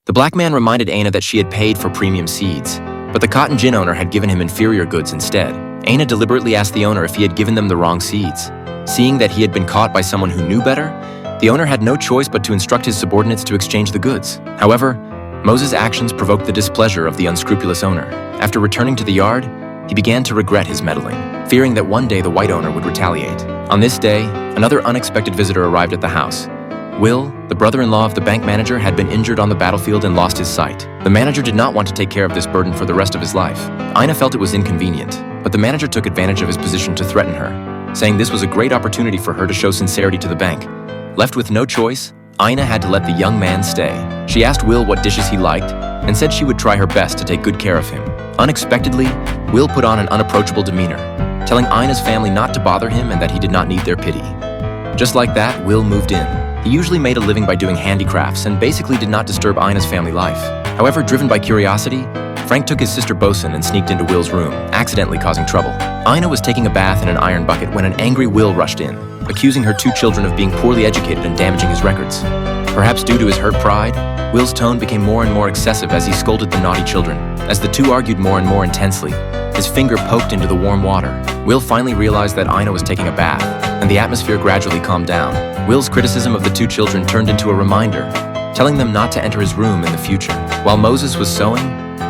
The black man reminded Aina that she had paid for premium seeds, but the cotton gin owner had given him inferior goods instead. Aina deliberately asked the owner if he had given them the wrong seeds. Seeing that he had been caught by someone who knew better, the owner had no choice but to instruct his subordinates to exchange the goods. However, Moses' actions provoked the displeasure of the unscrupulous owner. After returning to the yard, he began to regret his meddling, fearing that one day the white owner would retaliate. On this day, another unexpected visitor arrived at the house. Will, the brother-in-law of the bank manager, had been injured on the battlefield and lost his sight. The manager did not want to take care of this burden for the rest of his life. Aina felt it was inconvenient, but the manager took advantage of his position to threaten her, saying this was a great opportunity for her to show sincerity to the bank. Left with no choice, Aina had to let the young man stay. She asked Will what dishes he liked and said she would try her best to take good care of him. Unexpectedly, Will put on an unapproachable demeanor, telling Aina's family not to bother him and that he did not need their pity. Just like that, Will moved in. He usually made a living by doing handicrafts and basically did not disturb Aina's family life. However, driven by curiosity, Frank took his sister Bosun and sneaked into Will's room, accidentally causing trouble. Aina was taking a bath in an iron bucket when an angry Will rushed in, accusing her 2 children of being poorly educated and damaging his records. Perhaps due to his hurt pride, Will's tone became more and more excessive as he scolded the naughty children. As the 2 argued more and more intensely, his finger poked into the warm water. Will finally realized that Aina was taking a bath, and the atmosphere gradually calmed down. Will's criticism of the 2 children turned into a reminder, telling them not to enter his room in the future. While Moses was sewing,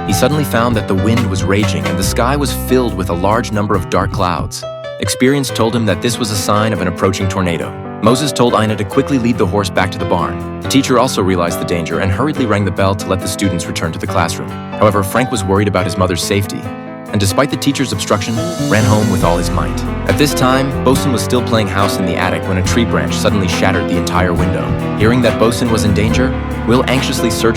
he suddenly found that the wind was raging and the sky was filled with a large number of dark clouds. Experience told him that this was a sign of an approaching tornado. Moses told Aina to quickly lead the horse back to the barn. The teacher also realized the danger and hurriedly rang the bell to let the students return to the classroom. However, Frank was worried about his mother's safety, and despite the teacher's obstruction, ran home with all his might. At this time, Bosun was still playing house in the attic when a tree branch suddenly shattered the entire window. Hearing that Bosun was in danger, Will anxiously searched